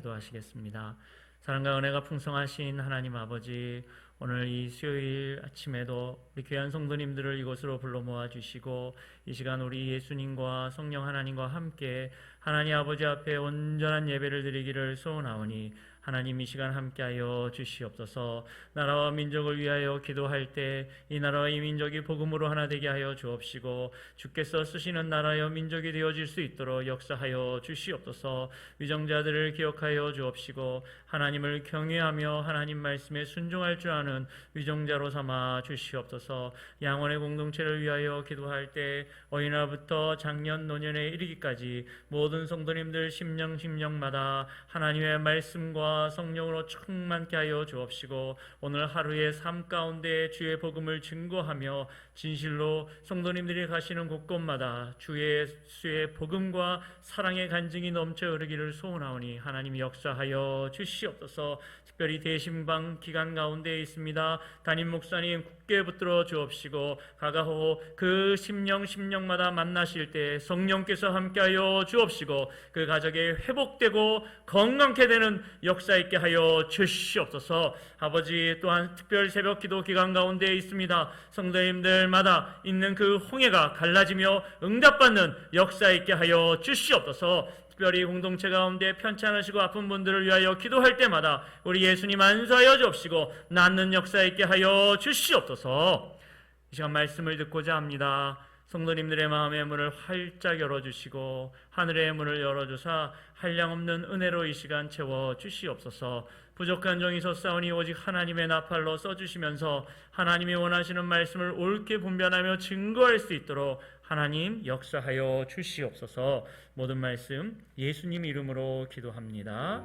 기도하시겠습니다. 사랑과 은혜가 풍성하신 하나님 아버지, 오늘 이 수요일 아침에도 우리 귀한 성도님들을 이곳으로 불러 모아 주시고 이 시간 우리 예수님과 성령 하나님과 함께 하나님 아버지 앞에 온전한 예배를 드리기를 소원하오니 하나님 이 시간 함께하여 주시옵소서. 나라와 민족을 위하여 기도할 때 이 나라와 이 민족이 복음으로 하나 되게 하여 주옵시고 주께서 쓰시는 나라여 민족이 되어질 수 있도록 역사하여 주시옵소서. 위정자들을 기억하여 주옵시고 하나님을 경외하며 하나님 말씀에 순종할 줄 아는 위정자로 삼아 주시옵소서. 양원의 공동체를 위하여 기도할 때 어린아부터 장년 노년에 이르기까지 모든 성도님들 심령마다 하나님의 말씀과 성령으로 충만케 하여 주옵시고 오늘 하루의 삶 가운데 주의 복음을 증거하며 진실로 성도님들이 가시는 곳곳마다 주의 복음과 사랑의 간증이 넘쳐 흐르기를 소원하오니 하나님 역사하여 주시옵소서. 특별히 대신방 기간 가운데 있습니다. 담임 목사님 굳게 붙들어 주옵시고 가가호 그 심령마다 만나실 때 성령께서 함께하여 주옵시고 그 가정에 회복되고 건강케 되는 역사 있게 하여 주시옵소서. 아버지, 또한 특별 새벽 기도 기간 가운데 있습니다. 성도님들마다 있는 그 홍해가 갈라지며 응답받는 역사 있게 하여 주시옵소서. 특별히 공동체 가운데 편찮으시고 아픈 분들을 위하여 기도할 때마다 우리 예수님 안수하여 주옵시고 낫는 역사 있게 하여 주시옵소서. 이 시간 말씀을 듣고자 합니다. 성도님들의 마음의 문을 활짝 열어주시고 하늘의 문을 열어주사 한량없는 은혜로 이 시간 채워주시옵소서. 부족한 종이 섰사오니 오직 하나님의 나팔로 써주시면서 하나님이 원하시는 말씀을 옳게 분별하며 증거할 수 있도록 하나님 역사하여 주시옵소서. 모든 말씀 예수님 이름으로 기도합니다.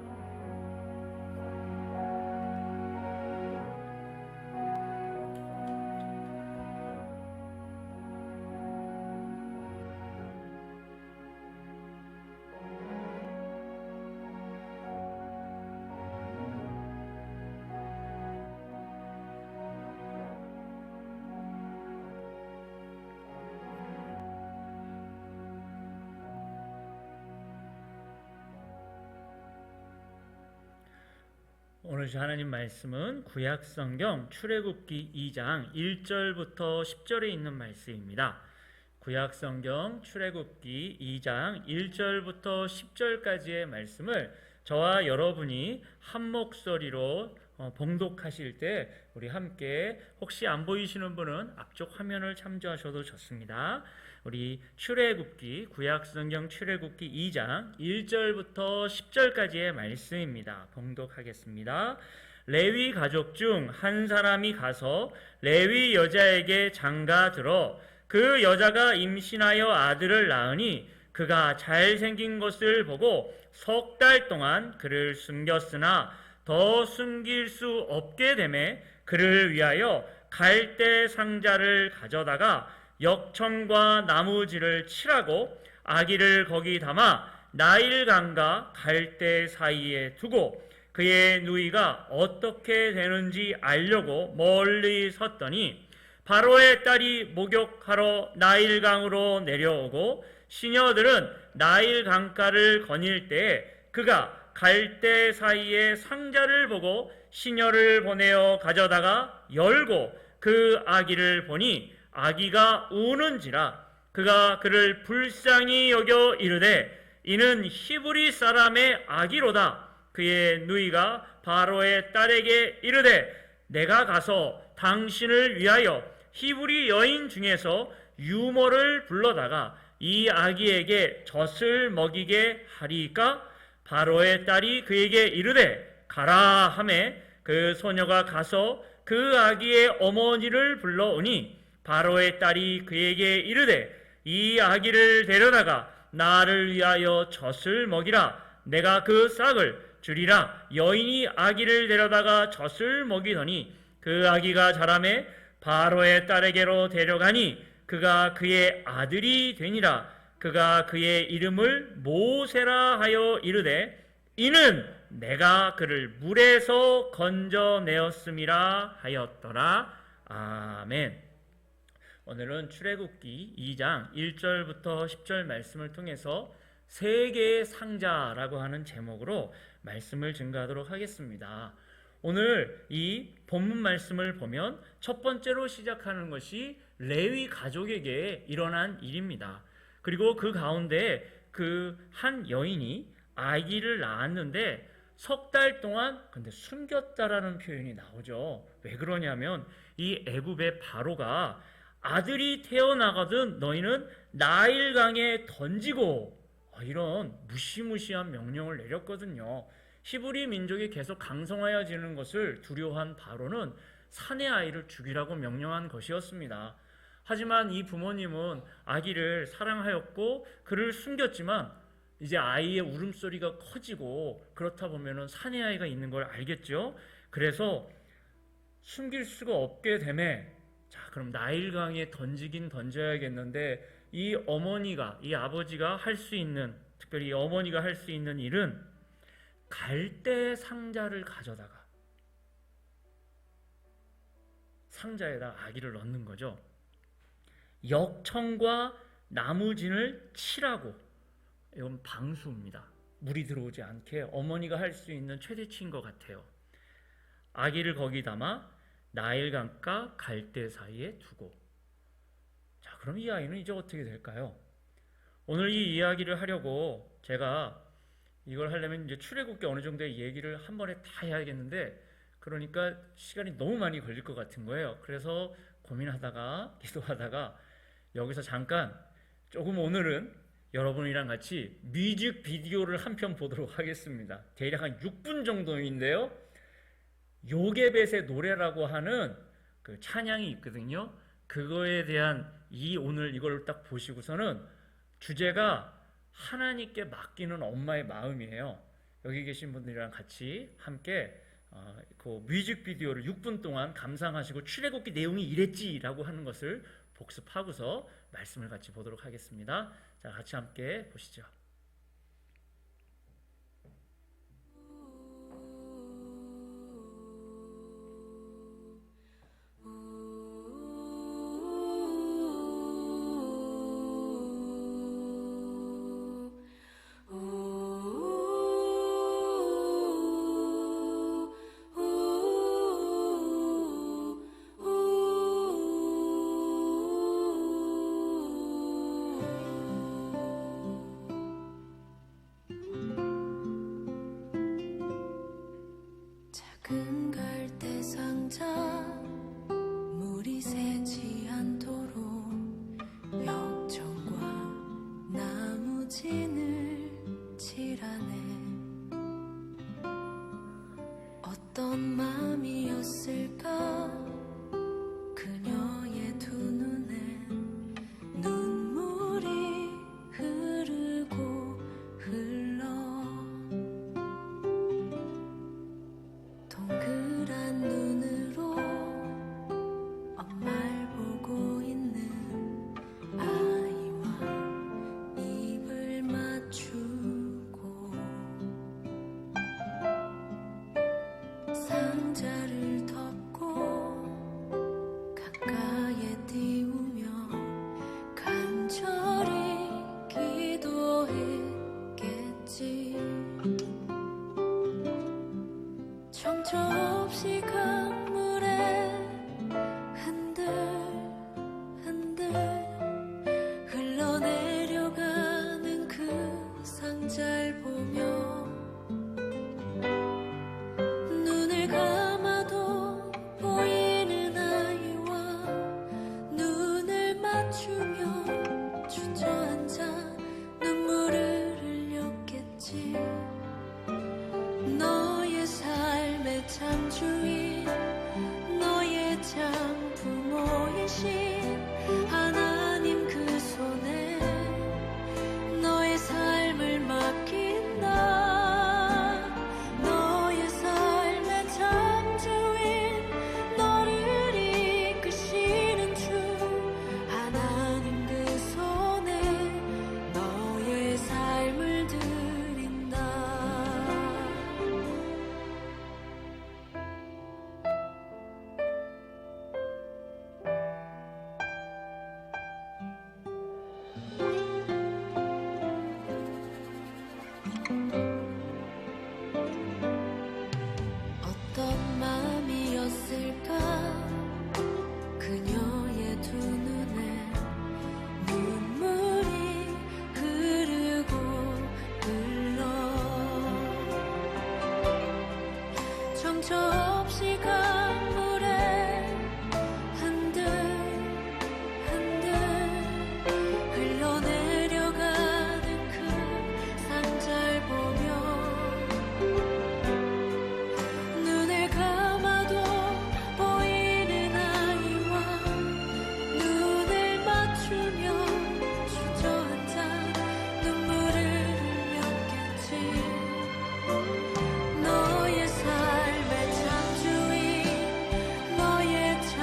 오늘 하나님 말씀은 구약성경 출애굽기 2장 1절부터 10절에 있는 말씀입니다. 구약성경 출애굽기 2장 1절부터 10절까지의 말씀을 저와 여러분이 한 목소리로 봉독하실 때 우리 함께, 혹시 안 보이시는 분은 앞쪽 화면을 참조하셔도 좋습니다. 우리 출애굽기, 구약성경 출애굽기 2장 1절부터 10절까지의 말씀입니다. 봉독하겠습니다. 레위 가족 중 한 사람이 가서 레위 여자에게 장가들어 그 여자가 임신하여 아들을 낳으니 그가 잘생긴 것을 보고 석 달 동안 그를 숨겼으나 더 숨길 수 없게 되매 그를 위하여 갈대 상자를 가져다가 역청과 나무지를 칠하고 아기를 거기 담아 나일강과 갈대 사이에 두고 그의 누이가 어떻게 되는지 알려고 멀리 섰더니 바로의 딸이 목욕하러 나일강으로 내려오고 시녀들은 나일강가를 거닐 때에 그가 갈대 사이에 상자를 보고 시녀를 보내어 가져다가 열고 그 아기를 보니 아기가 우는지라 그가 그를 불쌍히 여겨 이르되 이는 히브리 사람의 아기로다. 그의 누이가 바로의 딸에게 이르되 내가 가서 당신을 위하여 히브리 여인 중에서 유모를 불러다가 이 아기에게 젖을 먹이게 하리까? 바로의 딸이 그에게 이르되 가라 하매 그 소녀가 가서 그 아기의 어머니를 불러오니 바로의 딸이 그에게 이르되 이 아기를 데려다가 나를 위하여 젖을 먹이라. 내가 그 싹을 주리라. 여인이 아기를 데려다가 젖을 먹이더니 그 아기가 자라매 바로의 딸에게로 데려가니 그가 그의 아들이 되니라. 그가 그의 이름을 모세라 하여 이르되 이는 내가 그를 물에서 건져내었음이라 하였더라. 아멘. 오늘은 출애굽기 2장 1절부터 10절 말씀을 통해서 세 개의 상자라고 하는 제목으로 말씀을 증거하도록 하겠습니다. 오늘 이 본문 말씀을 보면 첫 번째로 시작하는 것이 레위 가족에게 일어난 일입니다. 그리고 그 가운데 그 한 여인이 아기를 낳았는데 석 달 동안 근데 숨겼다라는 표현이 나오죠. 왜 그러냐면 이 애굽의 바로가 아들이 태어나거든 너희는 나일강에 던지고 이런 무시무시한 명령을 내렸거든요. 히브리 민족이 계속 강성하여지는 것을 두려워한 바로는 사내 아이를 죽이라고 명령한 것이었습니다. 하지만 이 부모님은 아기를 사랑하였고 그를 숨겼지만 이제 아이의 울음소리가 커지고 그렇다 보면은 사내 아이가 있는 걸 알겠죠. 그래서 숨길 수가 없게 되매 자 그럼 나일강에 던지긴 던져야겠는데 이 어머니가 이 아버지가 할 수 있는 특별히 이 어머니가 할 수 있는 일은 갈대 상자를 가져다가 상자에다 아기를 넣는 거죠. 역청과 나무진을 칠하고 이건 방수입니다. 물이 들어오지 않게 어머니가 할 수 있는 최대치인 것 같아요. 아기를 거기 담아 나일강과 갈대 사이에 두고 자 그럼 이 아이는 이제 어떻게 될까요? 오늘 이 이야기를 하려고 제가 이걸 하려면 이제 출애굽기 어느 정도의 얘기를 한 번에 다 해야겠는데 그러니까 시간이 너무 많이 걸릴 것 같은 거예요. 그래서 고민하다가 기도하다가 여기서 잠깐 조금 오늘은 여러분이랑 같이 뮤직비디오를 한 편 보도록 하겠습니다. 대략 한 6분 정도인데요. 요게벳의 노래라고 하는 그 찬양이 있거든요. 그거에 대한 오늘 이걸 딱 보시고서는 주제가 하나님께 맡기는 엄마의 마음이에요. 여기 계신 분들이랑 같이 함께 그 뮤직비디오를 6분 동안 감상하시고 출애굽기 내용이 이랬지라고 하는 것을 복습하고서 말씀을 같이 보도록 하겠습니다. 자, 같이 함께 보시죠. 작은 갈대 상자 물이 새지 않도록 역청과 나무진을 칠하네. 어떤 마음이었을까 그녀의 두 눈엔 눈물이 흐르고 흘러 동그란 눈으로 엄마를 보고 있는 아이와 입을 맞추고 상자를 덮고 가까이에 띄우며 간절히 기도했겠지. 정처 없이 강물에 흔들흔들 흘러내려가는 그 상자를 보며 눈을 감아도 보이는 아이와 눈을 맞추며 주저앉아 눈물을 흘렸겠지. 너의 삶의 창주인 너의 장부모이신 하나님 그 손에 너의 삶을 맡긴 주저없이 강물에 한들 한들 흘러내려가는 그 상자를 보며 눈을 감아도 보이는 아이와 눈을 맞추며 주저앉아 눈물을 흘렸겠지. 너의 삶의 창조인 너의 참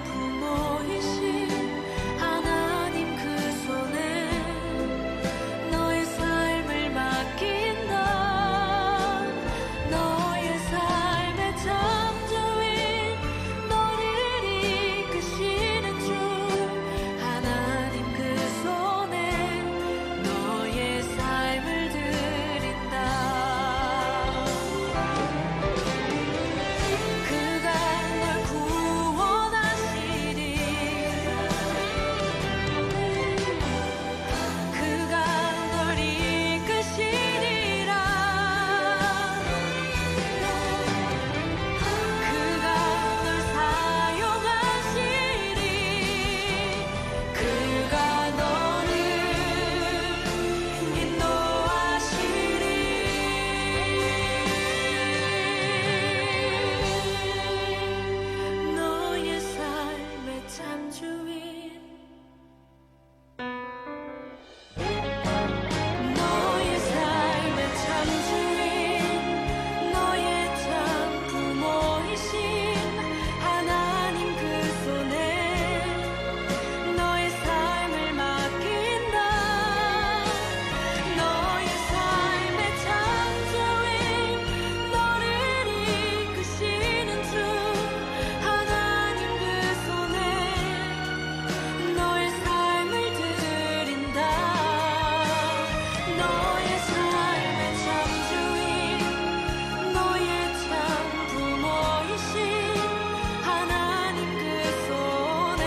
부모이신 하나님 그 손에 너의 삶을 맡긴다. 너의 삶의 창조인 너를 이끄시는 주 하나님 그 손에 너의 삶을 드린다. 그가 널 구원하시리. 그가 널 이끄시리라. 그가 널 사용하시리. 그가 너를 인도하시리. 너의 삶의 창조인 너의 삶의 창조인 너의 참 부모이신 하나님 그 손에 너의 삶을 맡긴다. 너의 삶의 창조인 너를 이끄시는 주 하나님 그 손에 너의 삶을 드린다. 너의 삶의 창조인 너의 참 부모이신 하나님 그 손에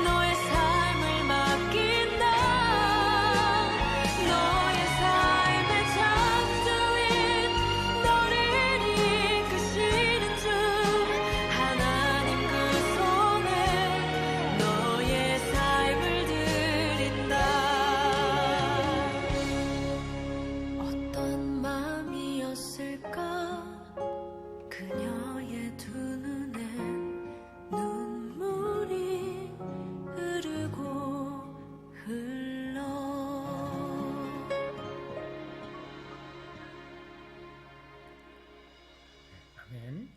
너의 삶을 맡긴다. 너의 삶의 창조인 너를 이끄시는 주 하나님 그 손에 너의 삶을 드린다. 어떤 마음이었을까 그녀의 두 눈엔 눈물이 흐르고 흘러. 아멘.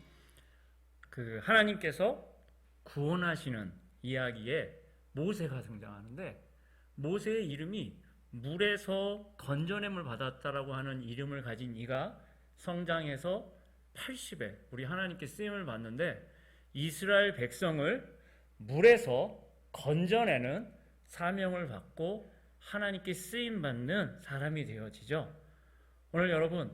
그 하나님께서 구원하시는 이야기에 모세가 등장하는데 모세의 이름이 물에서 건져냄을 받았다라고 하는 이름을 가진 이가 성장해서 80에 우리 하나님께 쓰임을 받는데 이스라엘 백성을 물에서 건져내는 사명을 받고 하나님께 쓰임 받는 사람이 되어지죠. 오늘 여러분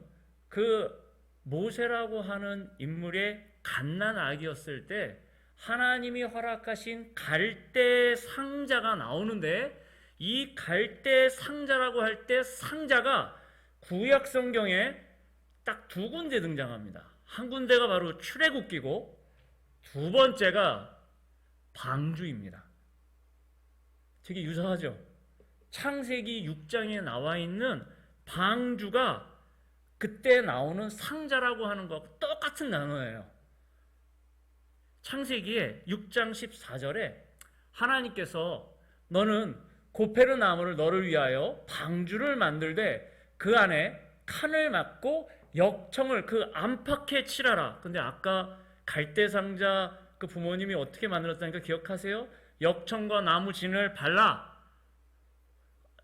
그 모세라고 하는 인물의 갓난 아기였을 때 하나님이 허락하신 갈대 상자가 나오는데 이 갈대 상자라고 할 때 상자가 구약 성경에 딱 두 군데 등장합니다. 한 군데가 바로 출애굽기고 두 번째가 방주입니다. 되게 유사하죠? 창세기 6장에 나와 있는 방주가 그때 나오는 상자라고 하는 것과 똑같은 단어예요. 창세기에 6장 14절에 하나님께서 너는 고페르 나무를 너를 위하여 방주를 만들되 그 안에 칸을 막고 역청을 그 안팎에 칠하라. 근데 아까 갈대상자 그 부모님이 어떻게 만들었다니까 기억하세요? 역청과 나무 진을 발라.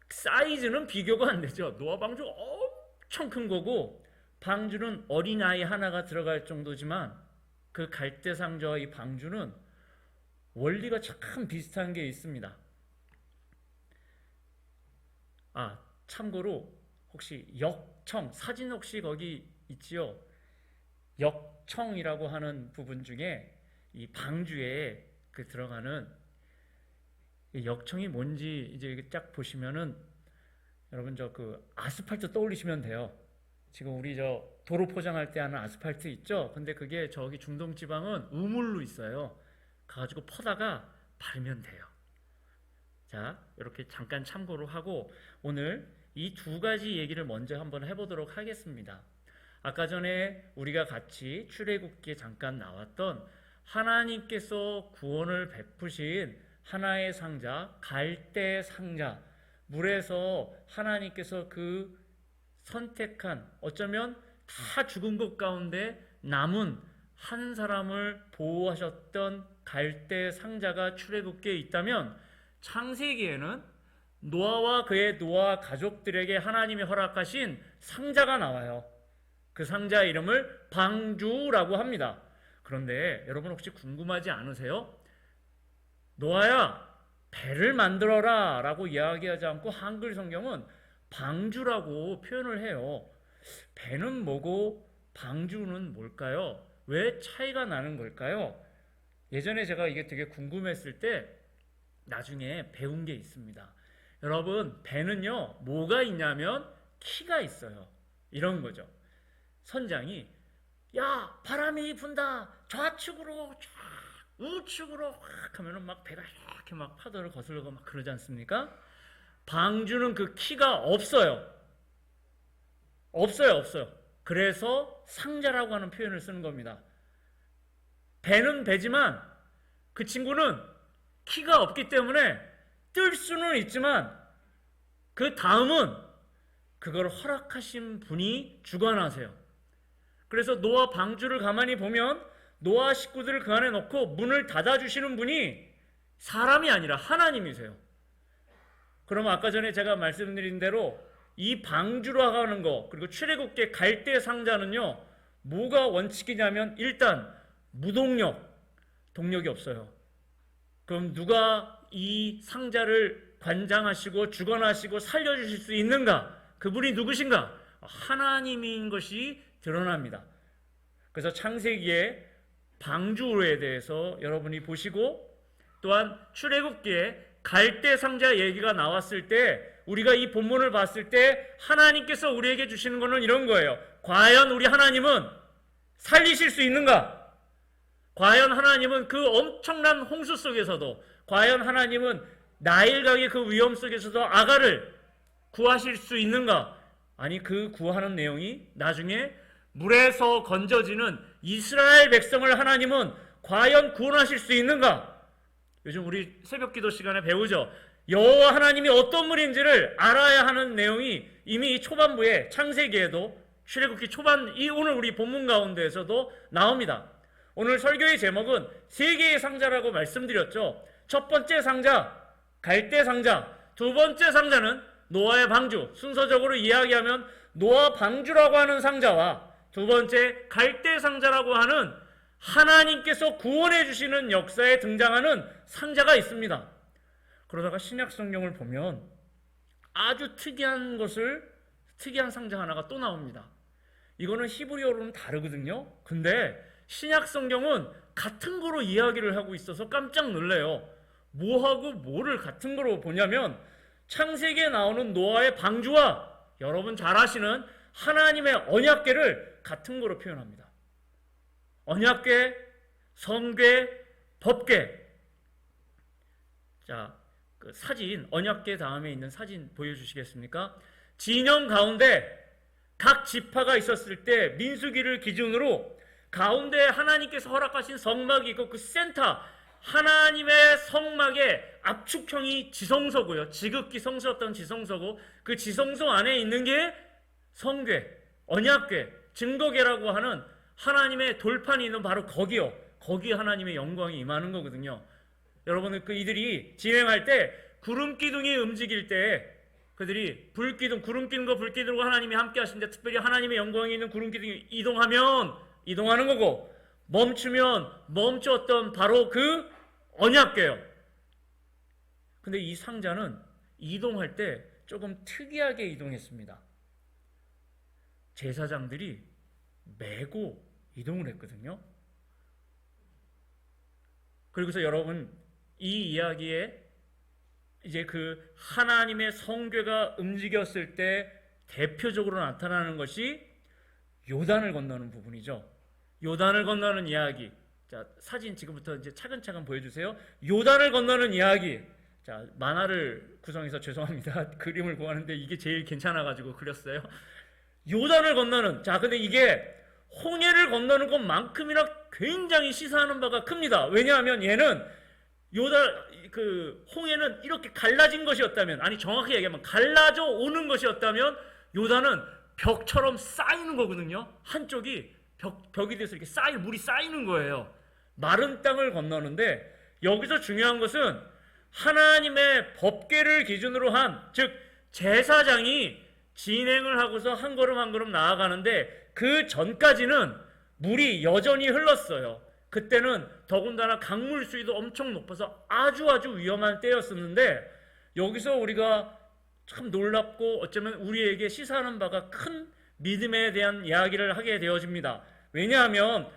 사이즈는 비교가 안 되죠. 노아 방주 엄청 큰 거고 방주는 어린아이 하나가 들어갈 정도지만 그 갈대상자와 이 방주는 원리가 참 비슷한 게 있습니다. 참고로 혹시 역청 사진 혹시 거기 있지요? 역청이라고 하는 부분 중에 이 방주에 그 들어가는 이 역청이 뭔지 이제 쫙 보시면은 여러분 저 그 아스팔트 떠올리시면 돼요. 지금 우리 저 도로 포장할 때 하는 아스팔트 있죠? 근데 그게 저기 중동 지방은 우물로 있어요. 가가지고 퍼다가 바르면 돼요. 자, 이렇게 잠깐 참고로 하고 오늘 이 두 가지 얘기를 먼저 한번 해보도록 하겠습니다. 아까 전에 우리가 같이 출애굽기에 잠깐 나왔던 하나님께서 구원을 베푸신 하나의 상자, 갈대 상자, 물에서 하나님께서 그 선택한, 어쩌면 다 죽은 것 가운데 남은 한 사람을 보호하셨던 갈대 상자가 출애굽기에 있다면, 창세기에는 노아와 그의 노아 가족들에게 하나님이 허락하신 상자가 나와요. 그 상자 이름을 방주라고 합니다. 그런데 여러분 혹시 궁금하지 않으세요? 노아야, 배를 만들어라 라고 이야기하지 않고 한글 성경은 방주라고 표현을 해요. 배는 뭐고 방주는 뭘까요? 왜 차이가 나는 걸까요? 예전에 제가 이게 되게 궁금했을 때 나중에 배운 게 있습니다. 여러분, 배는요 뭐가 있냐면 키가 있어요. 이런 거죠. 선장이 야, 바람이 분다, 좌측으로 쫙 우측으로 확 하면은 막 배가 이렇게 막 파도를 거슬러고 막 그러지 않습니까? 방주는 그 키가 없어요. 없어요. 그래서 상자라고 하는 표현을 쓰는 겁니다. 배는 배지만 그 친구는 키가 없기 때문에 뜰 수는 있지만 그 다음은 그걸 허락하신 분이 주관하세요. 그래서 노아 방주를 가만히 보면 노아 식구들을 그 안에 넣고 문을 닫아주시는 분이 사람이 아니라 하나님이세요. 그럼 아까 전에 제가 말씀드린 대로 이 방주로 하는 거, 그리고 출애굽기의 갈대 상자는요 뭐가 원칙이냐면 일단 무동력, 동력이 없어요. 그럼 누가 이 상자를 관장하시고 주관하시고 살려주실 수 있는가? 그분이 누구신가? 하나님인 것이 드러납니다. 그래서 창세기에 방주에 대해서 여러분이 보시고, 또한 출애굽기에 갈대 상자 얘기가 나왔을 때 우리가 이 본문을 봤을 때 하나님께서 우리에게 주시는 것은 이런 거예요. 과연 우리 하나님은 살리실 수 있는가? 과연 하나님은 그 엄청난 홍수 속에서도, 과연 하나님은 나일강의 그 위험 속에서도 아가를 구하실 수 있는가? 아니, 그 구하는 내용이 나중에 물에서 건져지는 이스라엘 백성을 하나님은 과연 구원하실 수 있는가? 요즘 우리 새벽기도 시간에 배우죠. 여호와 하나님이 어떤 분인지를 알아야 하는 내용이 이미 초반부에 창세기에도, 출애굽기 초반, 이 오늘 우리 본문 가운데에서도 나옵니다. 오늘 설교의 제목은 세 개의 상자라고 말씀드렸죠. 첫 번째 상자, 갈대 상자. 두 번째 상자는 노아의 방주. 순서적으로 이야기하면 노아 방주라고 하는 상자와 두 번째 갈대 상자라고 하는 하나님께서 구원해 주시는 역사에 등장하는 상자가 있습니다. 그러다가 신약 성경을 보면 아주 특이한 상자 하나가 또 나옵니다. 이거는 히브리어로는 다르거든요. 근데 신약 성경은 같은 거로 이야기를 하고 있어서 깜짝 놀래요. 뭐하고 뭐를 같은 거로 보냐면 창세기에 나오는 노아의 방주와 여러분 잘 아시는 하나님의 언약궤를 같은 거로 표현합니다. 언약궤, 성궤, 법궤. 자, 그 사진, 언약궤 다음에 있는 사진 보여주시겠습니까? 진영 가운데 각 지파가 있었을 때 민수기를 기준으로 가운데 하나님께서 허락하신 성막이 있고 그 센터, 하나님의 성막의 압축형이 지성소고요. 지극히 성스럽던 지성소고, 그 지성소 안에 있는 게 성궤, 언약궤, 증거궤라고 하는 하나님의 돌판이 있는 바로 거기요. 거기 하나님의 영광이 임하는 거거든요. 여러분은 그 이들이 진행할 때 구름 기둥이 움직일 때 그들이 불기둥, 구름 기둥과 불기둥과 하나님이 함께 하시는데, 특별히 하나님의 영광이 있는 구름 기둥이 이동하면 이동하는 거고, 멈추면 멈췄던 바로 그 언약궤요. 근데 이 상자는 이동할 때 조금 특이하게 이동했습니다. 제사장들이 메고 이동을 했거든요. 그리고서 여러분, 이 이야기에 이제 그 하나님의 성궤가 움직였을 때 대표적으로 나타나는 것이 요단을 건너는 부분이죠. 요단을 건너는 이야기. 자, 사진 지금부터 이제 차근차근 보여주세요. 요단을 건너는 이야기. 자, 만화를 구성해서 죄송합니다. 그림을 구하는데 이게 제일 괜찮아가지고 그렸어요. 요단을 건너는. 자, 근데 이게 홍해를 건너는 것만큼이나 굉장히 시사하는 바가 큽니다. 왜냐하면 얘는 홍해는 이렇게 갈라진 것이었다면, 아니 정확히 얘기하면 갈라져 오는 것이었다면 요단은 벽처럼 쌓이는 거거든요. 한쪽이 벽이 돼서 이렇게 물이 쌓이는 거예요. 마른 땅을 건너는데 여기서 중요한 것은 하나님의 법궤를 기준으로 한, 즉 제사장이 진행을 하고서 한 걸음 한 걸음 나아가는데 그 전까지는 물이 여전히 흘렀어요. 그때는 더군다나 강물 수위도 엄청 높아서 아주 위험한 때였었는데 여기서 우리가 참 놀랍고 어쩌면 우리에게 시사하는 바가 큰 믿음에 대한 이야기를 하게 되어집니다. 왜냐하면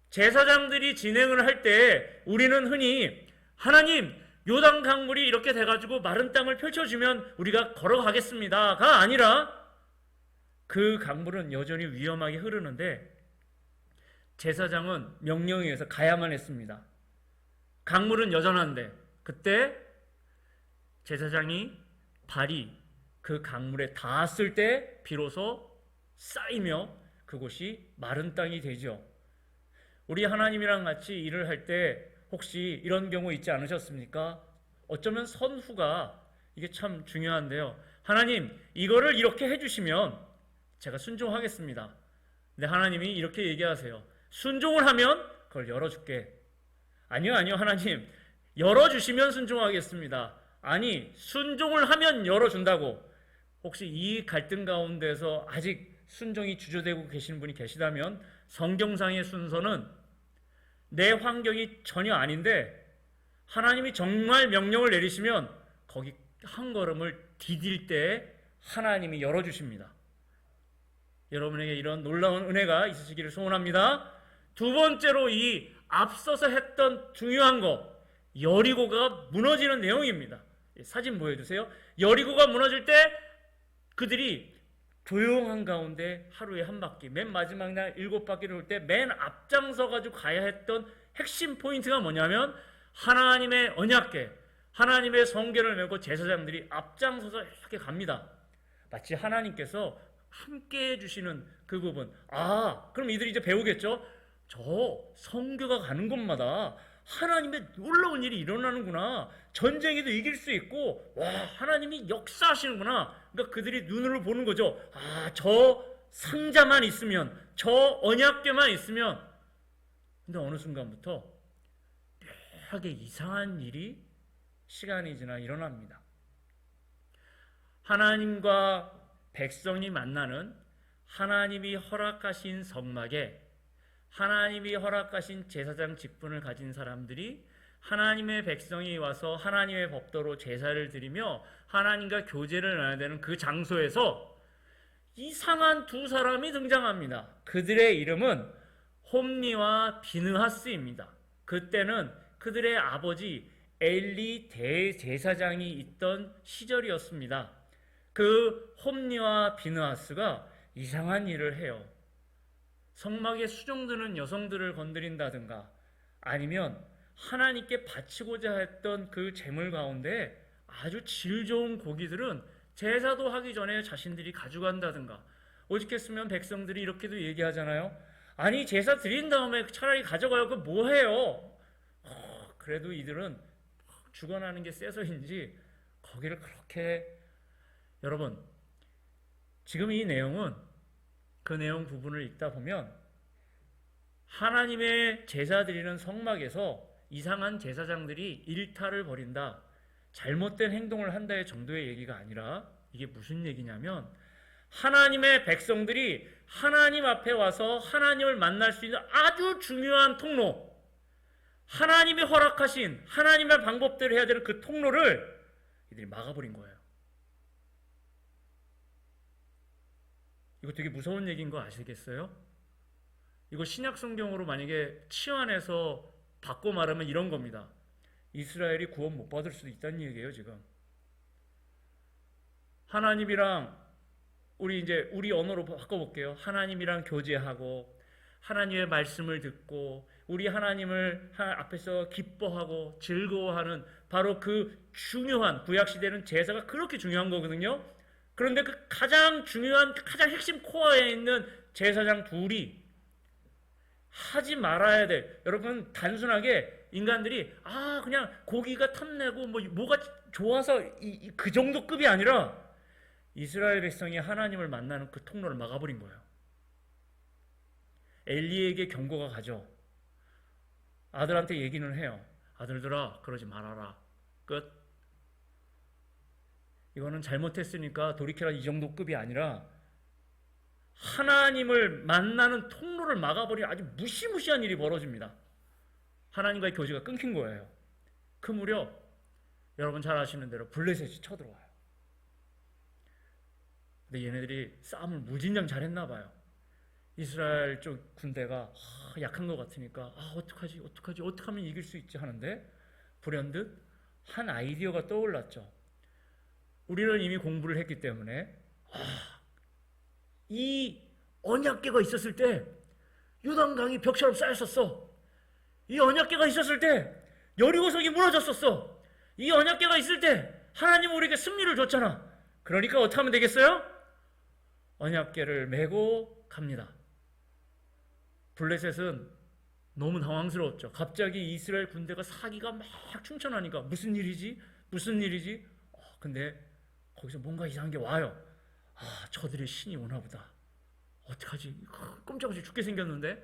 제사장들이 진행을 할 때 우리는 흔히 하나님 요단 강물이 이렇게 돼가지고 마른 땅을 펼쳐주면 우리가 걸어가겠습니다가 아니라 그 강물은 여전히 위험하게 흐르는데 제사장은 명령에 의해서 가야만 했습니다. 강물은 여전한데 그때 제사장이 발이 그 강물에 닿았을 때 비로소 쌓이며 그곳이 마른 땅이 되죠. 우리 하나님이랑 같이 일을 할 때 혹시 이런 경우 있지 않으셨습니까? 어쩌면 선후가 이게 참 중요한데요. 하나님 이거를 이렇게 해주시면 제가 순종하겠습니다. 근데 하나님이 이렇게 얘기하세요. 순종을 하면 그걸 열어줄게. 아니요 하나님 열어주시면 순종하겠습니다. 아니 순종을 하면 열어준다고. 혹시 이 갈등 가운데서 아직 순종이 주저되고 계시는 분이 계시다면 성경상의 순서는 내 환경이 전혀 아닌데 하나님이 정말 명령을 내리시면 거기 한 걸음을 디딜 때 하나님이 열어주십니다. 여러분에게 이런 놀라운 은혜가 있으시기를 소원합니다. 두 번째로 이 앞서서 했던 중요한 거, 여리고가 무너지는 내용입니다. 사진 보여주세요. 여리고가 무너질 때 그들이 조용한 가운데 하루에 한 바퀴, 맨 마지막 날 7바퀴를 돌 때 맨 앞장서 가지고 가야 했던 핵심 포인트가 뭐냐면 하나님의 언약궤, 하나님의 성궤를 메고 제사장들이 앞장서서 이렇게 갑니다. 마치 하나님께서 함께 해주시는 그 부분. 그럼 이들이 이제 배우겠죠? 저 성궤가 가는 곳마다 하나님의 놀라운 일이 일어나는구나. 전쟁에도 이길 수 있고, 와, 하나님이 역사하시는구나. 그러니까 그들이 눈으로 보는 거죠. 저 상자만 있으면, 저 언약궤만 있으면. 근데 어느 순간부터 묘하게 이상한 일이 시간이 지나 일어납니다. 하나님과 백성이 만나는 하나님이 허락하신 성막에 하나님이 허락하신 제사장 직분을 가진 사람들이 하나님의 백성이 와서 하나님의 법도로 제사를 드리며 하나님과 교제를 나눠야 되는 그 장소에서 이상한 두 사람이 등장합니다. 그들의 이름은 홈니와 비느하스입니다. 그때는 그들의 아버지 엘리 대제사장이 있던 시절이었습니다. 그 홈니와 비느하스가 이상한 일을 해요. 성막에 수종드는 여성들을 건드린다든가 아니면 하나님께 바치고자 했던 그 제물 가운데 아주 질 좋은 고기들은 제사도 하기 전에 자신들이 가져간다든가. 오직했으면 백성들이 이렇게도 얘기하잖아요. 아니 제사 드린 다음에 차라리 가져가요. 그거 뭐해요? 그래도 이들은 죽어나는 게 세서인지 거기를 그렇게. 여러분 지금 이 내용은 그 내용 부분을 읽다 보면 하나님의 제사 드리는 성막에서 이상한 제사장들이 일탈을 벌인다, 잘못된 행동을 한다의 정도의 얘기가 아니라 이게 무슨 얘기냐면 하나님의 백성들이 하나님 앞에 와서 하나님을 만날 수 있는 아주 중요한 통로, 하나님이 허락하신 하나님의 방법대로 해야 되는 그 통로를 이들이 막아버린 거예요. 이거 되게 무서운 얘기인 거 아시겠어요? 이거 신약 성경으로 만약에 치환해서 바꿔 말하면 이런 겁니다. 이스라엘이 구원 못 받을 수도 있다는 얘기예요. 지금 하나님이랑 우리 언어로 바꿔볼게요. 하나님이랑 교제하고 하나님의 말씀을 듣고 우리 하나님을 앞에서 기뻐하고 즐거워하는 바로 그 중요한 구약 시대는 제사가 그렇게 중요한 거거든요. 그런데 그 가장 중요한 가장 핵심 코어에 있는 제사장 둘이 하지 말아야 될, 여러분 단순하게 인간들이 그냥 고기가 탐내고 뭐가 좋아서 그 정도 급이 아니라 이스라엘 백성이 하나님을 만나는 그 통로를 막아버린 거예요. 엘리에게 경고가 가죠. 아들한테 얘기는 해요. 아들들아, 그러지 말아라. 끝. 이거는 잘못했으니까 돌이켜라, 이 정도 급이 아니라 하나님을 만나는 통로를 막아버린 아주 무시무시한 일이 벌어집니다. 하나님과의 교제가 끊긴 거예요. 그 무렵 여러분 잘 아시는 대로 블레셋이 쳐들어와요. 근데 얘네들이 싸움을 무진장 잘했나 봐요. 이스라엘 쪽 군대가 약한 것 같으니까 어떡하지 어떻게 하면 이길 수 있지 하는데 불현듯 한 아이디어가 떠올랐죠. 우리는 이미 공부를 했기 때문에 이 언약궤가 있었을 때 요단강이 벽처럼 쌓였었어. 이 언약궤가 있었을 때 여리고성이 무너졌었어. 이 언약궤가 있을 때 하나님은 우리에게 승리를 줬잖아. 그러니까 어떻게 하면 되겠어요? 언약궤를 메고 갑니다. 블레셋은 너무 당황스러웠죠. 갑자기 이스라엘 군대가 사기가 막 충천하니까 무슨 일이지? 근데 거기서 뭔가 이상한 게 와요. 저들의 신이 오나 보다. 어떡하지? 꼼짝없이 죽게 생겼는데.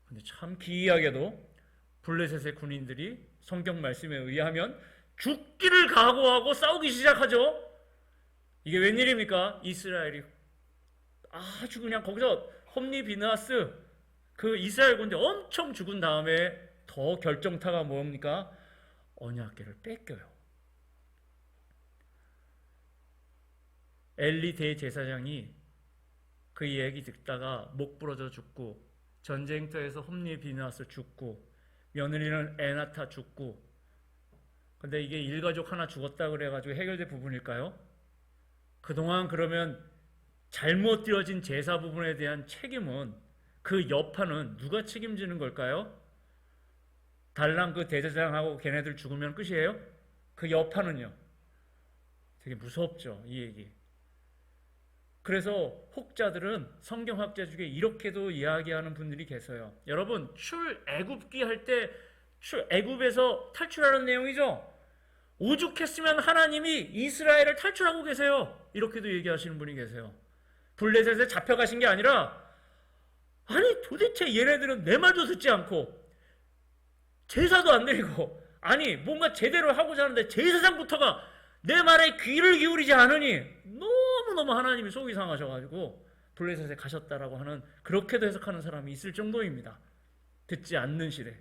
근데 참 기이하게도 블레셋의 군인들이 성경 말씀에 의하면 죽기를 각오하고 싸우기 시작하죠. 이게 웬일입니까? 이스라엘이 아주 그냥 거기서 홈리 비느하스 그 이스라엘 군대 엄청 죽은 다음에 더 결정타가 뭡니까? 언약궤를 뺏겨요. 엘리 대제사장이 그 얘기 듣다가 목 부러져 죽고, 전쟁터에서 홈리 비느하스 죽고, 며느리는 에나타 죽고. 근데 이게 일가족 하나 죽었다 그래가지고 해결된 부분일까요? 그동안 그러면 잘못 되어진 제사 부분에 대한 책임은, 그 여파는 누가 책임지는 걸까요? 달랑 그 대제사장하고 걔네들 죽으면 끝이에요? 그 여파는요? 되게 무섭죠, 이 얘기. 그래서 혹자들은, 성경학자 중에 이렇게도 이야기하는 분들이 계세요. 여러분, 출애굽기 할 때 애굽에서 탈출하는 내용이죠. 오죽했으면 하나님이 이스라엘을 탈출하고 계세요. 이렇게도 얘기하시는 분이 계세요. 블레셋에 잡혀가신 게 아니라, 아니 도대체 얘네들은 내 말도 듣지 않고 제사도 안 드리고, 아니 뭔가 제대로 하고자 하는데 제사장부터가 내 말에 귀를 기울이지 않으니 너무너무 하나님이 속이 상하셔가지고 블레셋에 가셨다라고 하는, 그렇게도 해석하는 사람이 있을 정도입니다. 듣지 않는 시대.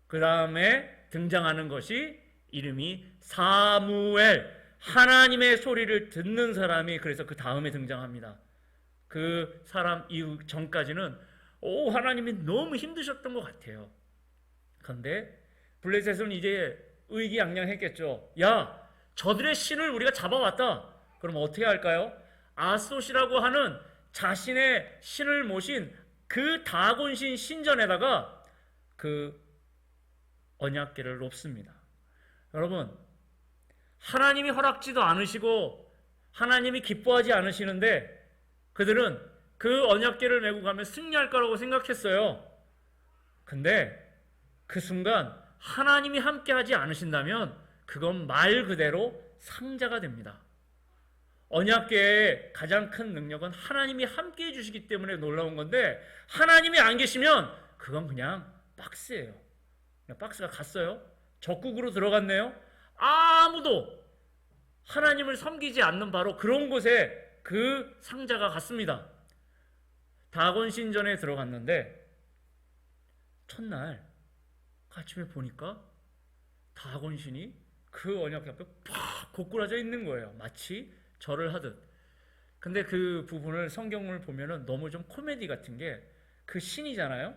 그 다음에 등장하는 것이 이름이 사무엘, 하나님의 소리를 듣는 사람이 그래서 그 다음에 등장합니다. 그 사람 이후 전까지는 하나님이 너무 힘드셨던 것 같아요. 그런데 블레셋은 이제 의기양양했겠죠. 야, 저들의 신을 우리가 잡아왔다. 그럼 어떻게 할까요? 아스토시라고 하는 자신의 신을 모신 그 다곤신 신전에다가 그 언약궤를 놓습니다. 여러분, 하나님이 허락지도 않으시고 하나님이 기뻐하지 않으시는데 그들은 그 언약궤를 메고 가면 승리할 거라고 생각했어요. 근데 그 순간 하나님이 함께하지 않으신다면 그건 말 그대로 상자가 됩니다. 언약궤의 가장 큰 능력은 하나님이 함께해 주시기 때문에 놀라운 건데, 하나님이 안 계시면 그건 그냥 박스예요. 그냥 박스가 갔어요. 적국으로 들어갔네요. 아무도 하나님을 섬기지 않는 바로 그런 곳에 그 상자가 갔습니다. 다곤 신전에 들어갔는데 첫날 아침에 보니까 다곤 신이 그 언약궤 앞에 팍 고꾸라져 있는 거예요. 마치 절을 하듯. 근데 그 부분을 성경을 보면은 너무 좀 코미디 같은 게, 그 신이잖아요.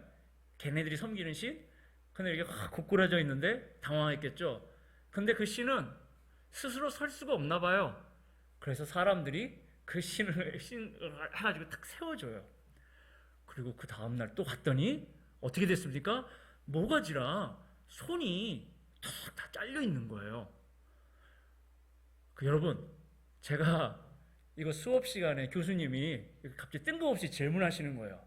걔네들이 섬기는 신. 근데 이렇게 고꾸라져 있는데 당황했겠죠. 근데 그 신은 스스로 설 수가 없나 봐요. 그래서 사람들이 그 신을 해가지고 탁 세워줘요. 그리고 그 다음날 또 갔더니 어떻게 됐습니까? 모가지랑 손이 툭 다 잘려 있는 거예요. 여러분, 제가 이거 수업 시간에 교수님이 갑자기 뜬금없이 질문하시는 거예요.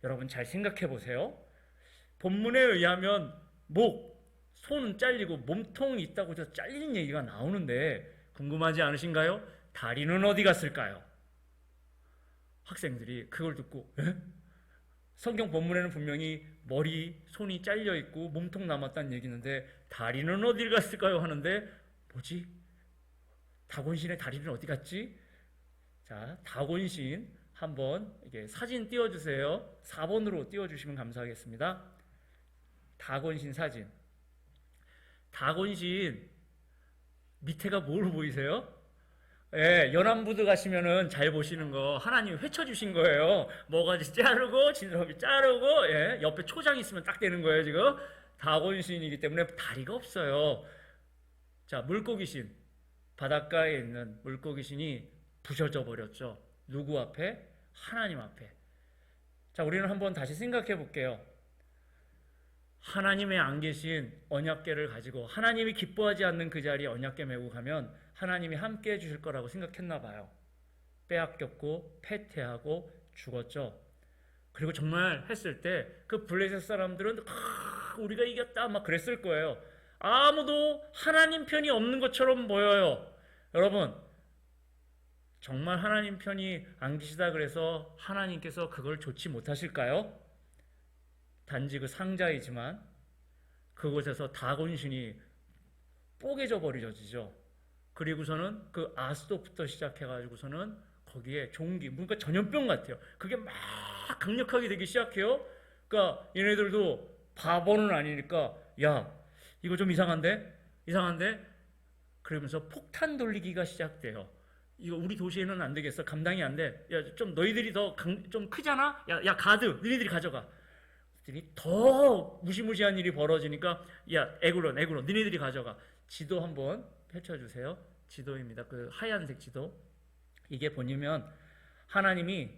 여러분 잘 생각해 보세요. 본문에 의하면 목, 손 잘리고 몸통이 있다고 해서 잘리는 얘기가 나오는데 궁금하지 않으신가요? 다리는 어디 갔을까요? 학생들이 그걸 듣고 성경 본문에는 분명히 머리, 손이 잘려 있고 몸통 남았다는 얘기인데 다리는 어디 갔을까요? 하는데 뭐지? 다곤신의 다리는 어디 갔지? 자, 다곤신 한번 이게 사진 띄워주세요. 4번으로 띄워주시면 감사하겠습니다. 다곤신 사진. 다곤신 밑에가 뭐로 보이세요? 예, 연안부두 가시면은 잘 보시는 거 하나님이 회쳐주신 거예요. 뭐가지 자르고 지느러미 자르고 예, 옆에 초장 있으면 딱 되는 거예요. 지금 다곤신이기 때문에 다리가 없어요. 자, 물고기신, 바닷가에 있는 물고기신이 부셔져 버렸죠. 누구 앞에? 하나님 앞에. 자, 우리는 한번 다시 생각해 볼게요. 하나님의 안 계신 언약궤를 가지고 하나님이 기뻐하지 않는 그 자리에 언약궤 메고 가면 하나님이 함께 해주실 거라고 생각했나 봐요. 빼앗겼고 패퇴하고 죽었죠. 그리고 정말 했을 때 그 블레셋 사람들은 우리가 이겼다 막 그랬을 거예요. 아무도 하나님 편이 없는 것처럼 보여요. 여러분, 정말 하나님 편이 안 계시다 그래서 하나님께서 그걸 좋지 못하실까요? 단지 그 상자이지만 그곳에서 다곤신이 뽀개져 버려지죠. 그리고서는 그 아스돗부터 시작해가지고서는 거기에 종기, 그러니까 전염병 같아요. 그게 막 강력하게 되기 시작해요. 그러니까 얘네들도 바보는 아니니까 야, 이거 좀 이상한데? 그러면서 폭탄 돌리기가 시작돼요. 이거 우리 도시에는 안 되겠어. 감당이 안 돼. 야, 좀 너희들이 좀 크잖아? 야, 가드, 너희들이 가져가. 더 무시무시한 일이 벌어지니까 야, 에그론, 너희들이 가져가. 지도 한번 펼쳐주세요. 지도입니다. 그 하얀색 지도. 이게 보시면 하나님이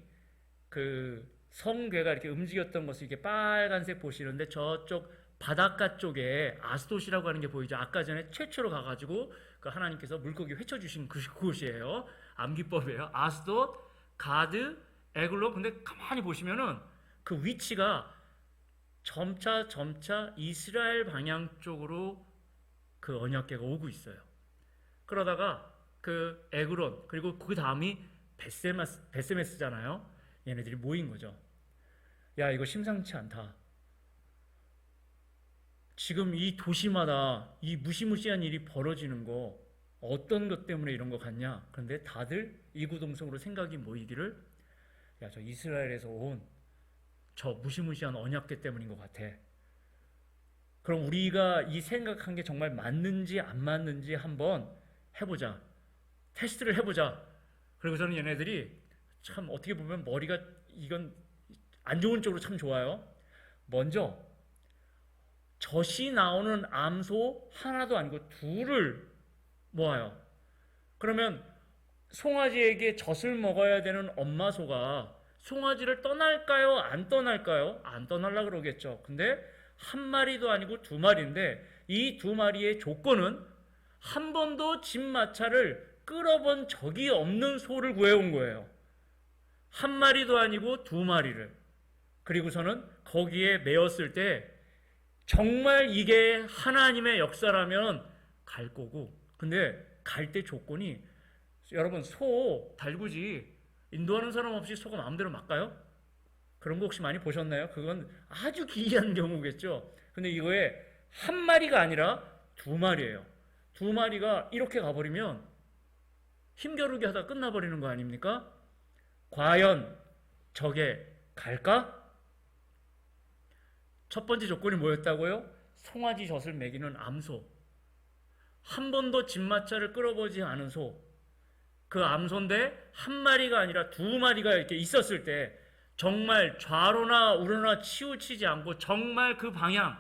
그 성궤가 이렇게 움직였던 것을 이렇게 빨간색 보시는데 저쪽 바닷가 쪽에 아스돗이라고 하는 게 보이죠. 아까 전에 최초로 가가지고 그 하나님께서 물고기 회쳐주신 그곳이에요. 암기법이에요. 아스돗, 가드, 에글로. 근데 가만히 보시면은 그 위치가 점차 이스라엘 방향 쪽으로 그 언약궤가 오고 있어요. 그러다가 그 에그론 그리고 그 다음이 베세메스잖아요. 얘네들이 모인 거죠. 야, 이거 심상치 않다. 지금 이 도시마다 이 무시무시한 일이 벌어지는 거 어떤 것 때문에 이런 거 같냐? 그런데 다들 이구동성으로 생각이 모이기를 야, 저 이스라엘에서 온 저 무시무시한 언약궤 때문인 것 같아. 그럼 우리가 이 생각한 게 정말 맞는지 안 맞는지 한번 해보자. 테스트를 해보자. 그리고 저는 얘네들이 참 어떻게 보면 머리가 이건 안 좋은 쪽으로 참 좋아요. 먼저 젖이 나오는 암소 하나도 아니고 둘을 모아요. 그러면 송아지에게 젖을 먹어야 되는 엄마 소가 송아지를 떠날까요? 안 떠날까요? 안 떠날라 그러겠죠. 근데 한 마리도 아니고 두 마리인데 이 두 마리의 조건은 한 번도 집마차를 끌어본 적이 없는 소를 구해온 거예요. 한 마리도 아니고 두 마리를. 그리고서는 거기에 메었을 때 정말 이게 하나님의 역사라면 갈 거고, 근데 갈 때 조건이 여러분 소 달구지 인도하는 사람 없이 소가 마음대로 막 가요? 그런 거 혹시 많이 보셨나요? 그건 아주 기이한 경우겠죠. 근데 이거에 한 마리가 아니라 두 마리예요. 두 마리가 이렇게 가버리면 힘겨루기 하다 끝나버리는 거 아닙니까? 과연 저게 갈까? 첫 번째 조건이 뭐였다고요? 송아지 젖을 먹이는 암소. 한 번도 집마차를 끌어보지 않은 소. 그 암소인데 한 마리가 아니라 두 마리가 이렇게 있었을 때 정말 좌로나 우로나 치우치지 않고 정말 그 방향,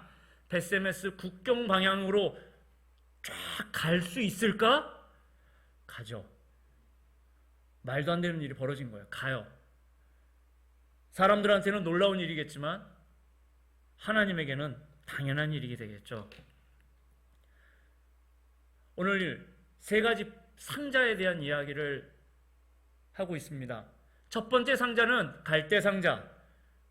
베세메스 국경 방향으로 쫙 갈 수 있을까? 가죠. 말도 안 되는 일이 벌어진 거예요. 가요. 사람들한테는 놀라운 일이겠지만 하나님에게는 당연한 일이 되겠죠. 오늘 세 가지 상자에 대한 이야기를 하고 있습니다. 첫 번째 상자는 갈대 상자,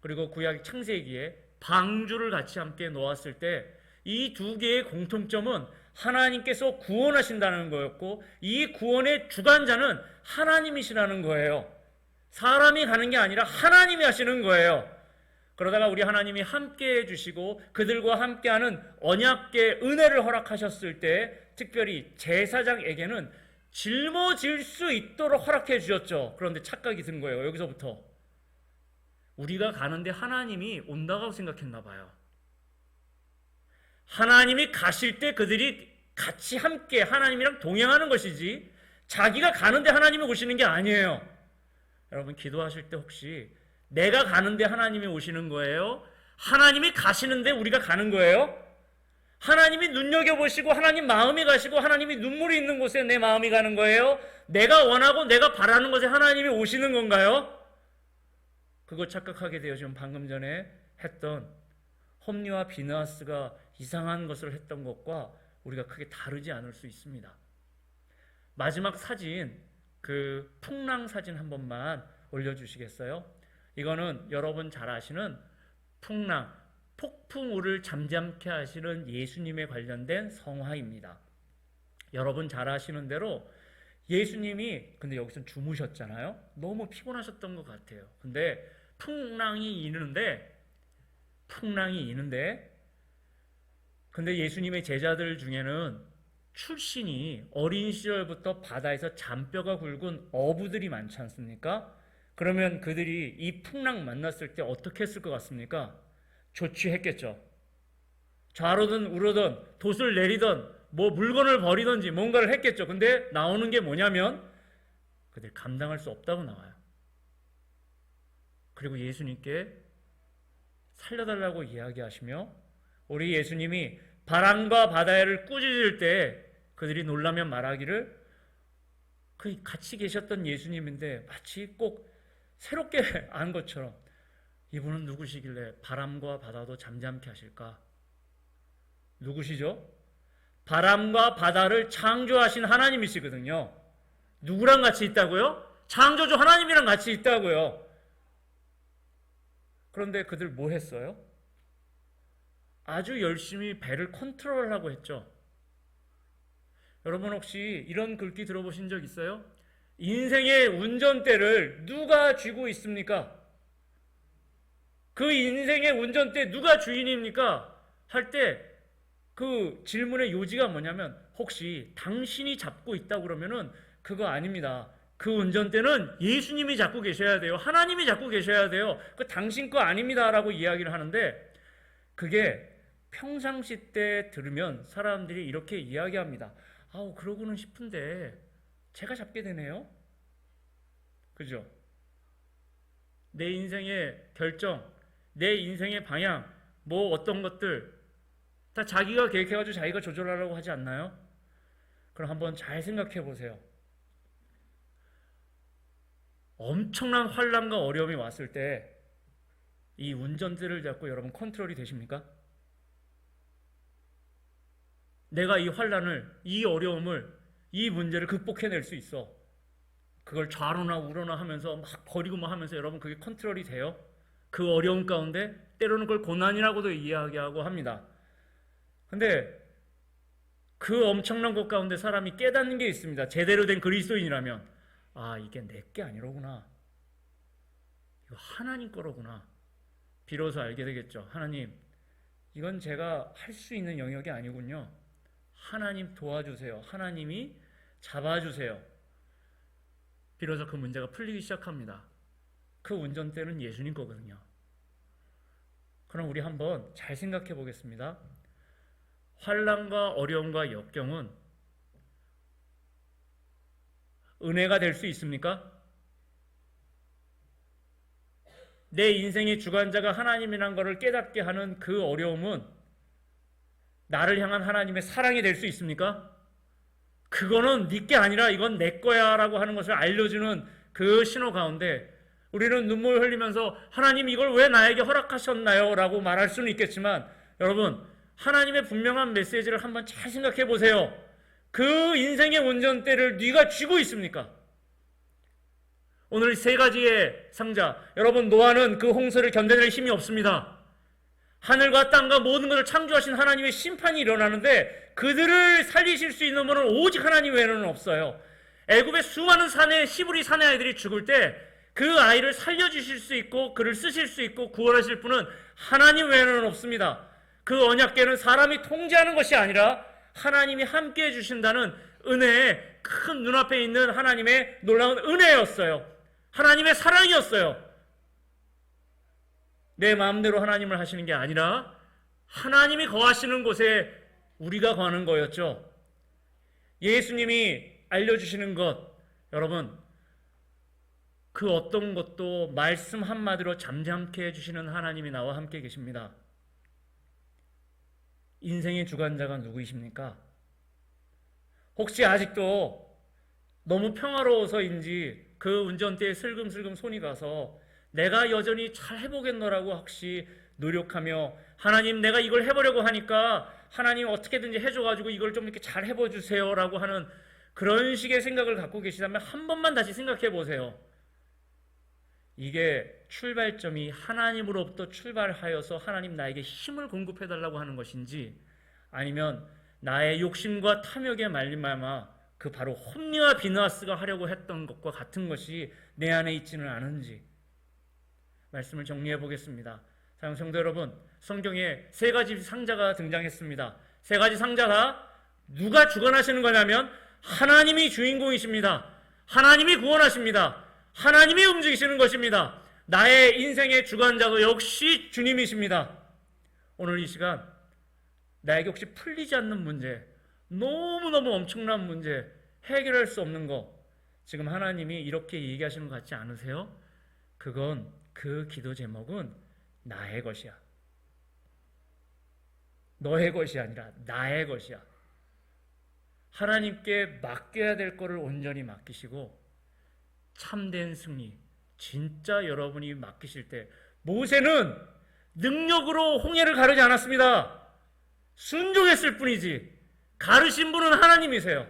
그리고 구약 창세기에 방주를 같이 함께 놓았을 때 이 두 개의 공통점은 하나님께서 구원하신다는 거였고, 이 구원의 주관자는 하나님이시라는 거예요. 사람이 가는 게 아니라 하나님이 하시는 거예요. 그러다가 우리 하나님이 함께 해주시고 그들과 함께하는 언약궤 은혜를 허락하셨을 때 특별히 제사장에게는 짊어질 수 있도록 허락해 주셨죠. 그런데 착각이 든 거예요. 여기서부터 우리가 가는데 하나님이 온다고 생각했나 봐요. 하나님이 가실 때 그들이 같이 함께 하나님이랑 동행하는 것이지 자기가 가는데 하나님이 오시는 게 아니에요. 여러분 기도하실 때 혹시 내가 가는데 하나님이 오시는 거예요? 하나님이 가시는데 우리가 가는 거예요? 하나님이 눈여겨보시고 하나님 마음이 가시고 하나님이 눈물이 있는 곳에 내 마음이 가는 거예요? 내가 원하고 내가 바라는 곳에 하나님이 오시는 건가요? 그거 착각하게 되어 지금 방금 전에 했던 홈리와 비느하스가 이상한 것을 했던 것과 우리가 크게 다르지 않을 수 있습니다. 마지막 사진, 그 풍랑 사진 한 번만 올려주시겠어요? 이거는 여러분 잘 아시는 풍랑, 폭풍우를 잠잠케 하시는 예수님에 관련된 성화입니다. 여러분 잘 아시는 대로 예수님이 근데 여기서 주무셨잖아요. 너무 피곤하셨던 것 같아요. 근데 풍랑이 이는데 근데 예수님의 제자들 중에는 출신이 어린 시절부터 바다에서 잔뼈가 굵은 어부들이 많지 않습니까? 그러면 그들이 이 풍랑 만났을 때 어떻게 했을 것 같습니까? 조치했겠죠. 좌로든 우로든 돛을 내리든 뭐 물건을 버리든지 뭔가를 했겠죠. 근데 나오는 게 뭐냐면 그들 감당할 수 없다고 나와요. 그리고 예수님께 살려달라고 이야기하시며 우리 예수님이 바람과 바다를 꾸짖을 때 그들이 놀라면 말하기를 그 같이 계셨던 예수님인데 마치 꼭 새롭게 안 것처럼 이분은 누구시길래 바람과 바다도 잠잠케 하실까? 누구시죠? 바람과 바다를 창조하신 하나님이시거든요. 누구랑 같이 있다고요? 창조주 하나님이랑 같이 있다고요. 그런데 그들 뭐 했어요? 아주 열심히 배를 컨트롤하고 했죠. 여러분 혹시 이런 글귀 들어보신 적 있어요? 인생의 운전대를 누가 쥐고 있습니까? 그 인생의 운전대 누가 주인입니까? 할 때 그 질문의 요지가 뭐냐면 혹시 당신이 잡고 있다고 그러면은 그거 아닙니다. 그 운전대는 예수님이 잡고 계셔야 돼요. 하나님이 잡고 계셔야 돼요. 그 당신 거 아닙니다 라고 이야기를 하는데 그게 평상시 때 들으면 사람들이 이렇게 이야기합니다. 아우 그러고는 싶은데 제가 잡게 되네요. 그죠? 내 인생의 결정, 내 인생의 방향, 뭐 어떤 것들 다 자기가 계획해가지고 자기가 조절하려고 하지 않나요? 그럼 한번 잘 생각해 보세요. 엄청난 환난과 어려움이 왔을 때 이 운전대를 잡고 여러분 컨트롤이 되십니까? 내가 이 환난을, 이 어려움을, 이 문제를 극복해낼 수 있어. 그걸 좌로나 우로나 하면서 막 버리고 막 하면서 여러분 그게 컨트롤이 돼요? 그 어려움 가운데 때로는 그걸 고난이라고도 이야기하고 합니다. 근데 그 엄청난 것 가운데 사람이 깨닫는 게 있습니다. 제대로 된 그리스도인이라면 아 이게 내 게 아니로구나. 이거 하나님 거로구나. 비로소 알게 되겠죠. 하나님 이건 제가 할 수 있는 영역이 아니군요. 하나님 도와주세요. 하나님이 잡아주세요. 비로소 그 문제가 풀리기 시작합니다. 그 운전대는 예수님 거거든요. 그럼 우리 한번 잘 생각해 보겠습니다. 환난과 어려움과 역경은 은혜가 될 수 있습니까? 내 인생의 주관자가 하나님이라는 것을 깨닫게 하는 그 어려움은 나를 향한 하나님의 사랑이 될 수 있습니까? 그거는 네 게 아니라 이건 내 거야 라고 하는 것을 알려주는 그 신호 가운데 우리는 눈물 흘리면서 하나님 이걸 왜 나에게 허락하셨나요? 라고 말할 수는 있겠지만 여러분, 하나님의 분명한 메시지를 한번 잘 생각해 보세요. 그 인생의 운전대를 네가 쥐고 있습니까? 오늘 세 가지의 상자, 여러분, 노아는 그 홍수를 견뎌낼 힘이 없습니다. 하늘과 땅과 모든 것을 창조하신 하나님의 심판이 일어나는데 그들을 살리실 수 있는 분은 오직 하나님 외에는 없어요. 애굽의 수많은 히브리 사내 아이들이 죽을 때 그 아이를 살려주실 수 있고 그를 쓰실 수 있고 구원하실 분은 하나님 외에는 없습니다. 그 언약궤는 사람이 통제하는 것이 아니라 하나님이 함께 해주신다는 은혜의 큰 눈앞에 있는 하나님의 놀라운 은혜였어요. 하나님의 사랑이었어요. 내 마음대로 하나님을 하시는 게 아니라 하나님이 거하시는 곳에 우리가 거하는 거였죠. 예수님이 알려주시는 것, 여러분, 그 어떤 것도 말씀 한마디로 잠잠케 해주시는 하나님이 나와 함께 계십니다. 인생의 주관자가 누구이십니까? 혹시 아직도 너무 평화로워서인지 그 운전대에 슬금슬금 손이 가서 내가 여전히 잘 해보겠노라고 혹시 노력하며 하나님 내가 이걸 해보려고 하니까 하나님 어떻게든지 해줘가지고 이걸 좀 이렇게 잘 해봐주세요 라고 하는 그런 식의 생각을 갖고 계시다면 한 번만 다시 생각해 보세요. 이게 출발점이 하나님으로부터 출발하여서 하나님 나에게 힘을 공급해달라고 하는 것인지 아니면 나의 욕심과 탐욕에 말미암아 그 바로 홈리와 비느하스가 하려고 했던 것과 같은 것이 내 안에 있지는 않은지 말씀을 정리해 보겠습니다. 사랑하는 성도 여러분, 성경에 세 가지 상자가 등장했습니다. 세 가지 상자 다 누가 주관하시는 거냐면 하나님이 주인공이십니다. 하나님이 구원하십니다. 하나님이 움직이시는 것입니다. 나의 인생의 주관자도 역시 주님이십니다. 오늘 이 시간 나에게 혹시 풀리지 않는 문제, 너무너무 엄청난 문제, 해결할 수 없는 거 지금 하나님이 이렇게 얘기하시는 것 같지 않으세요? 그건 그 기도 제목은 나의 것이야. 너의 것이 아니라 나의 것이야. 하나님께 맡겨야 될 거를 온전히 맡기시고 참된 승리, 진짜 여러분이 맡기실 때 모세는 능력으로 홍해를 가르지 않았습니다. 순종했을 뿐이지 가르신 분은 하나님이세요.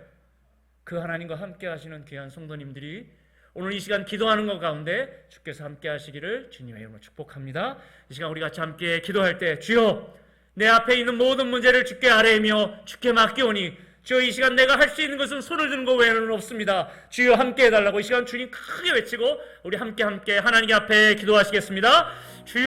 그 하나님과 함께 하시는 귀한 성도님들이 오늘 이 시간 기도하는 것 가운데 주께서 함께 하시기를 주님의 이름으로 축복합니다. 이 시간 우리 같이 함께 기도할 때 주여 내 앞에 있는 모든 문제를 주께 아뢰며 주께 맡기오니 주여 이 시간 내가 할 수 있는 것은 손을 드는 것 외에는 없습니다. 주여 함께 해달라고 이 시간 주님 크게 외치고 우리 함께 하나님 앞에 기도하시겠습니다. 주여